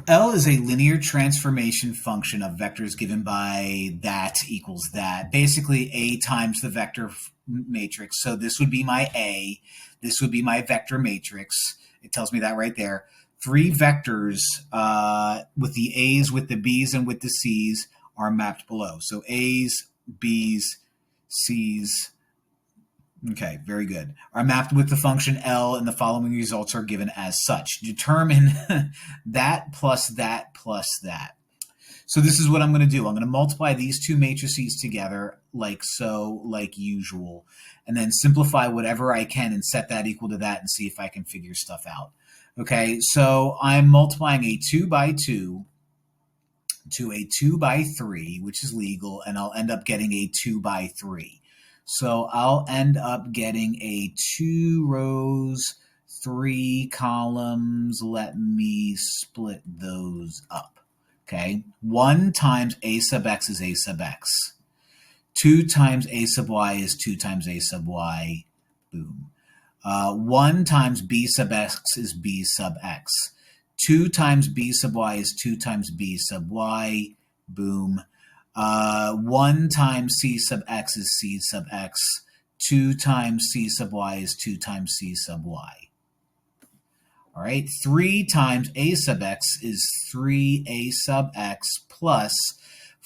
L is a linear transformation function of vectors given by that equals that. Basically, A times the vector matrix. So this would be my A. This would be my vector matrix. It tells me that right there. Three vectors with the A's, with the B's, and with the C's are mapped below. So A's, B's, C's, okay, very good, are mapped with the function L, and the following results are given as such. Determine that plus that plus that. So this is what I'm going to do. I'm going to multiply these two matrices together like so, like usual, and then simplify whatever I can and set that equal to that and see if I can figure stuff out. Okay, so I'm multiplying a 2 by 2 to a 2 by 3, which is legal, and I'll end up getting a 2 by 3. So I'll end up getting a 2 rows, 3 columns. Let me split those up. Okay, 1 times a sub x is a sub x. 2 times a sub y is 2 times a sub y. Boom. 1 times b sub x is b sub x. 2 times b sub y is 2 times b sub y. Boom. 1 times c sub x is c sub x. 2 times c sub y is 2 times c sub y. All right, 3 times a sub x is 3a sub x plus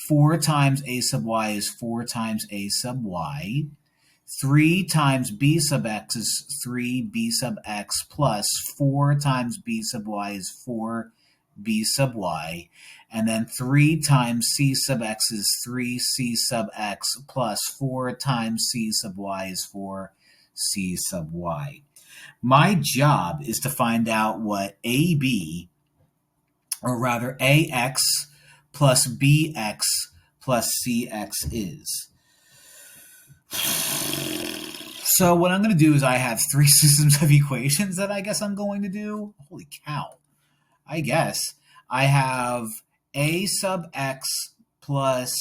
4 times a sub y is 4 times a sub y. 3 times b sub x is 3b sub x plus 4 times b sub y is 4b sub y. And then 3 times c sub x is 3c sub x plus 4 times c sub y is 4c sub y. My job is to find out what AB, or rather AX plus BX plus CX is. So what I'm going to do is I have three systems of equations that I guess I'm going to do. Holy cow. I guess I have a sub x plus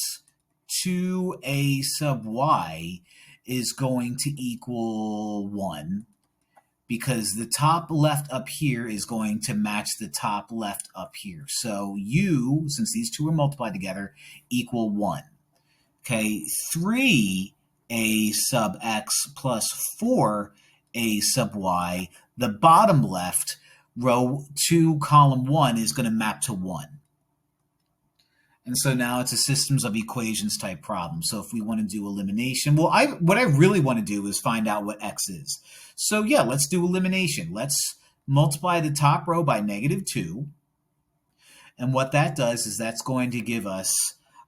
2a sub y is going to equal 1, because the top left up here is going to match the top left up here. So u, since these two are multiplied together, equal 1. Okay, 3a sub x plus 4a sub y, the bottom left, row 2, column 1, is going to map to 1. And so now it's a systems of equations type problem. So if we want to do elimination, well, what I really want to do is find out what x is. So yeah, let's do elimination. Let's multiply the top row by -2. And what that does is that's going to give us,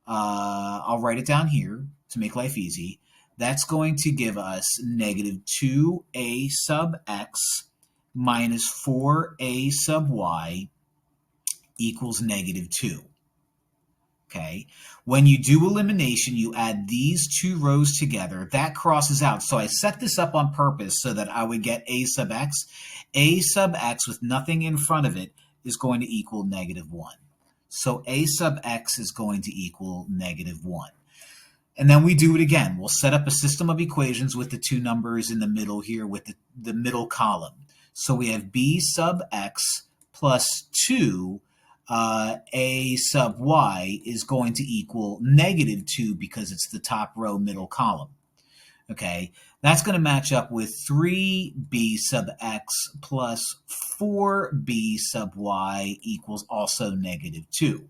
I'll write it down here to make life easy. That's going to give us -2a sub x minus 4a sub y equals -2. Okay, when you do elimination, you add these two rows together. That crosses out. So I set this up on purpose so that I would get a sub x. A sub x with nothing in front of it is going to equal -1. So a sub x is going to equal -1. And then we do it again. We'll set up a system of equations with the two numbers in the middle here with the middle column. So we have b sub x plus 2 a sub y is going to equal -2 because it's the top row middle column. Okay, that's going to match up with 3b sub x plus 4b sub y equals also -2.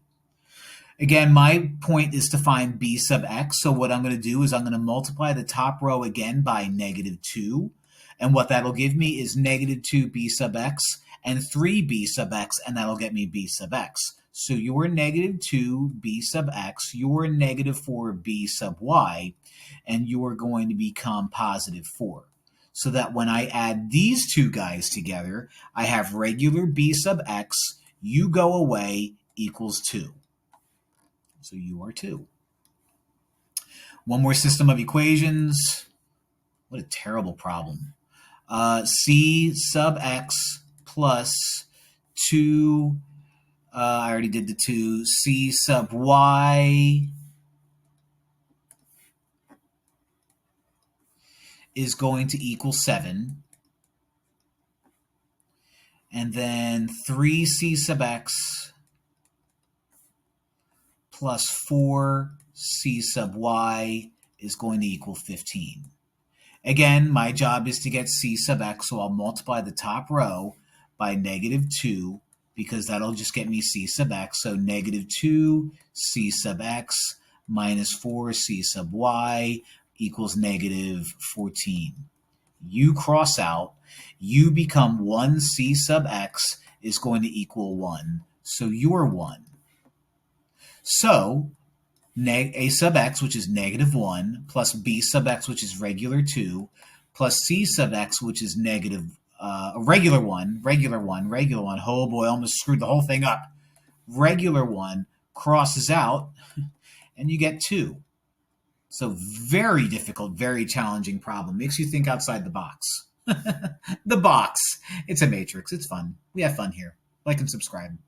Again, my point is to find b sub x, so what I'm going to do is I'm going to multiply the top row again by -2, and what that'll give me is -2b sub x and 3b sub x, and that'll get me b sub x. So your -2b sub x, your -4b sub y, and you're going to become +4. So that when I add these two guys together, I have regular b sub x, you go away, equals 2. So you are 2. One more system of equations. What a terrible problem. C sub x plus 2, I already did the 2, c sub y is going to equal 7. And then 3c sub x plus 4c sub y is going to equal 15. Again, my job is to get c sub x, so I'll multiply the top row by negative 2, because that'll just get me c sub x. So negative 2 c sub x minus 4 c sub y equals negative 14. You cross out, you become 1 c sub x is going to equal 1. So you're 1. So a sub x, which is negative 1, plus b sub x, which is regular 2, plus c sub x, which is negative regular 1. Oh boy, I almost screwed the whole thing up. Regular 1 crosses out, and you get 2. So very difficult, very challenging problem. Makes you think outside the box. The box. It's a matrix. It's fun. We have fun here. Like and subscribe.